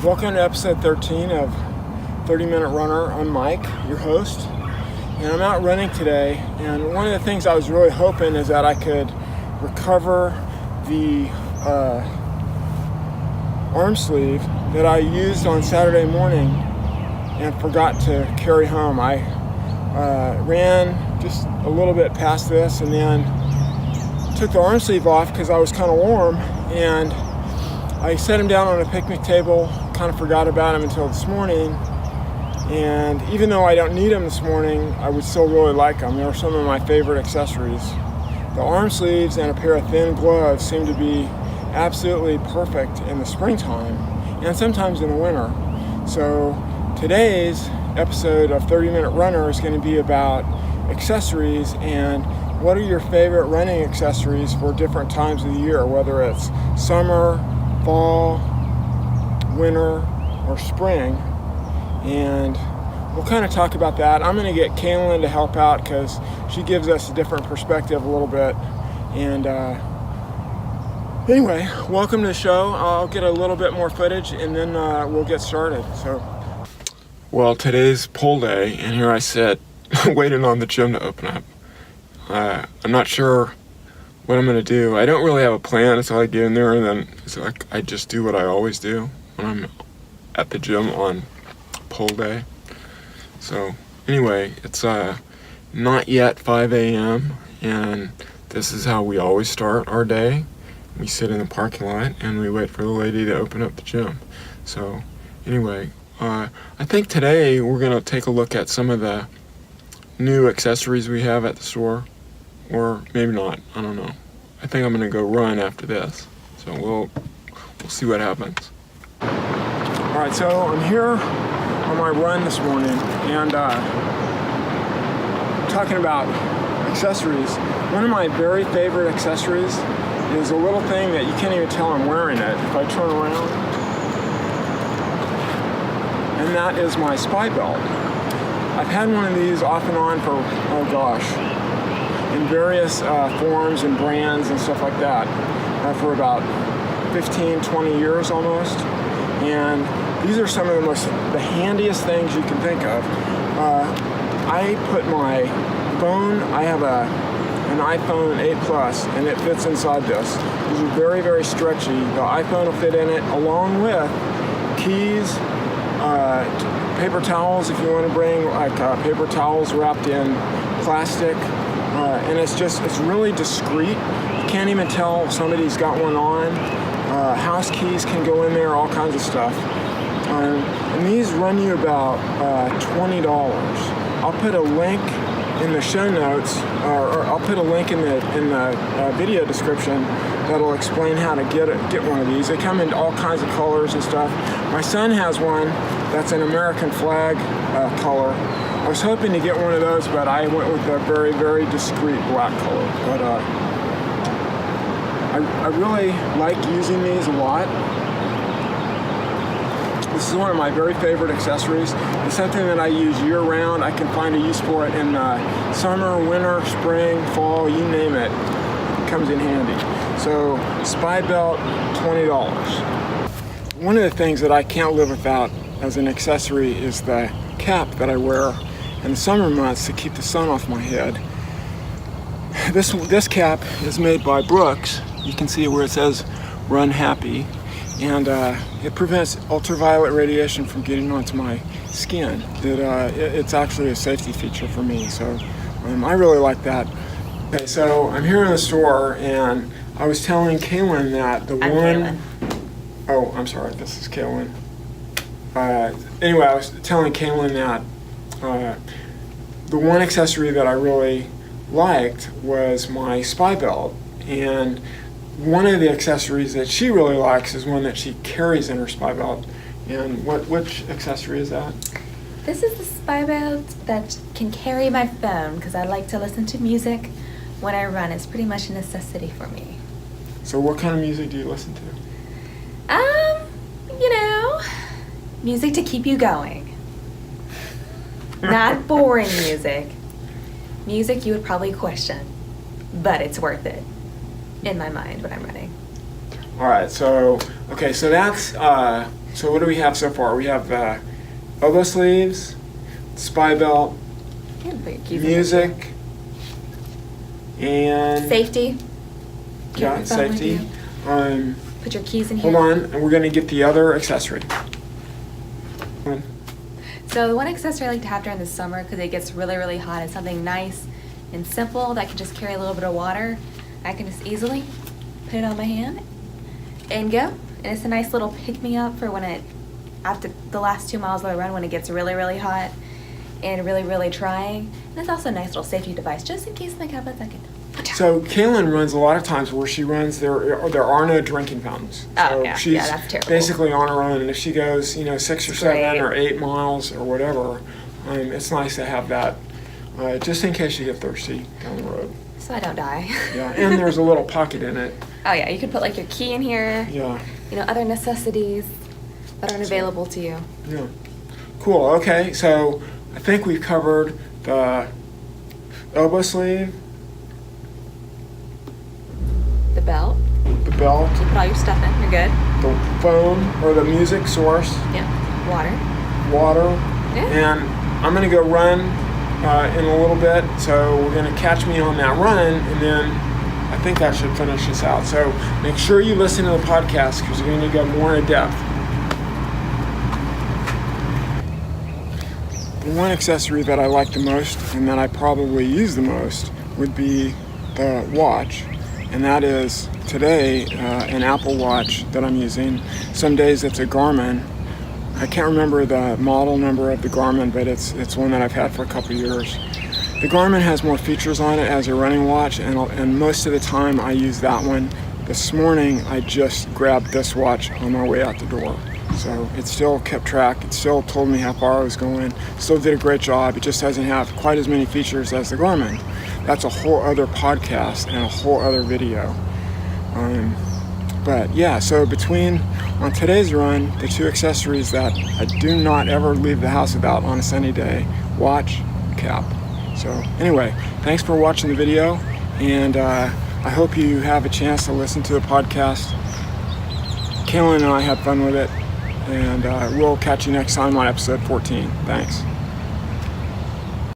Welcome to episode 13 of 30 Minute Runner. I'm Mike, your host, and I'm out running today. And one of the things I was really hoping is that I could recover the arm sleeve that I used on Saturday morning and forgot to carry home. I ran just a little bit past this and then took the arm sleeve off because I was kind of warm, and I set him down on a picnic table, kind of forgot about him until this morning, and even though I don't need them this morning, I would still really like them. They're some of my favorite accessories. The arm sleeves and a pair of thin gloves seem to be absolutely perfect in the springtime and sometimes in the winter. So today's episode of 30 Minute Runner is going to be about accessories and what are your favorite running accessories for different times of the year, whether it's summer, fall, winter, or spring. And we'll kind of talk about that. I'm going to get Kaylin to help out because she gives us a different perspective a little bit. And anyway, welcome to the show. I'll get a little bit more footage and then we'll get started. Well, today's poll day, and here I sit waiting on the gym to open up. I'm not sure what I'm going to do. I don't really have a plan until I get in there, and then it's like I just do what I always do when I'm at the gym on poll day. So anyway, it's not yet 5 a.m. and this is how we always start our day. We sit in the parking lot and we wait for the lady to open up the gym. So anyway, I think today we're going to take a look at some of the new accessories we have at the store, or maybe not, I don't know. I think I'm going to go run after this, so we'll see what happens. Alright, so I'm here on my run this morning, and talking about accessories. One of my very favorite accessories is a little thing that you can't even tell I'm wearing it if I turn around, and that is my spy belt. I've had one of these off and on for, in various forms and brands and stuff like that for about 15, 20 years almost. And these are some of the handiest things you can think of. I put my phone, I have an iPhone 8 Plus, and it fits inside this. These are very, very stretchy. The iPhone will fit in it along with keys, paper towels if you want to bring paper towels wrapped in plastic, and it's really discreet. You can't even tell if somebody's got one on. House keys can go in there, all kinds of stuff. And these run you about $20. I'll put a link in the show notes, or I'll put a link in the video description that'll explain how to get one of these. They come in all kinds of colors and stuff. My son has one that's an American flag color. I was hoping to get one of those, but I went with a very, very discreet black color. But I really like using these a lot. This is one of my very favorite accessories. It's something that I use year-round. I can find a use for it in summer, winter, spring, fall, you name it. It comes in handy. So, spy belt, $20. One of the things that I can't live without as an accessory is the cap that I wear in the summer months to keep the sun off my head. This cap is made by Brooks. You can see where it says Run Happy, and it prevents ultraviolet radiation from getting onto my skin. It's actually a safety feature for me, so I really like that. Okay, so I'm here in the store, and I was telling Kaylin that Kaylin. Oh, I'm sorry, this is Kaylin. Anyway, I was telling Kaylin that the one accessory that I really liked was my spy belt, and one of the accessories that she really likes is one that she carries in her spy belt. And which accessory is that? This is the spy belt that can carry my phone because I like to listen to music when I run. It's pretty much a necessity for me. So what kind of music do you listen to? Music to keep you going. Not boring music. Music you would probably question, but it's worth it in my mind when I'm running. All right, so that's So what do we have so far? We have elbow sleeves, spy belt, You can put your keys in there, music, and too. Safety. Keep yeah, your phone with safety. you. Put your keys in here. Hold on, and we're gonna get the other accessory. So the one accessory I like to have during the summer, because it gets really, really hot, is something nice and simple that can just carry a little bit of water. I can just easily put it on my hand and go. And it's a nice little pick-me-up for after the last 2 miles that I run, when it gets really, really hot and really, really trying. And it's also a nice little safety device, just in case something happens, I can. So Kaylin runs a lot of times where she runs, there are no drinking fountains. Oh, So yeah. she's Yeah, that's terrible. basically on her own, and if she goes, 6 or 7 Great. or 8 miles or whatever, it's nice to have that, just in case you get thirsty down the road. So I don't die. Yeah, and there's a little pocket in it. Oh yeah, you can put like your key in here. Yeah, Other necessities that aren't available to you. yeah. Cool, okay, so I think we've covered the elbow sleeve, The belt. the belt, You put all your stuff in. You're good. the phone or the music source, Yeah. Water. water, Yeah. and I'm gonna go run in a little bit, so we're gonna catch me on that run, and then I think that should finish us out. So make sure you listen to the podcast, because you're gonna go more in depth. The one accessory that I like the most, and that I probably use the most, would be the watch, and that is today an Apple Watch that I'm using. Some days it's a Garmin. I can't remember the model number of the Garmin, but it's one that I've had for a couple years. The Garmin has more features on it as a running watch, and most of the time I use that one. This morning I just grabbed this watch on my way out the door. So it still kept track, it still told me how far I was going, still did a great job. It just doesn't have quite as many features as the Garmin. That's a whole other podcast and a whole other video. But yeah, so on today's run, the two accessories that I do not ever leave the house without on a sunny day: watch, cap. So anyway, thanks for watching the video, and I hope you have a chance to listen to the podcast. Kaylin and I had fun with it, and we'll catch you next time on episode 14. Thanks.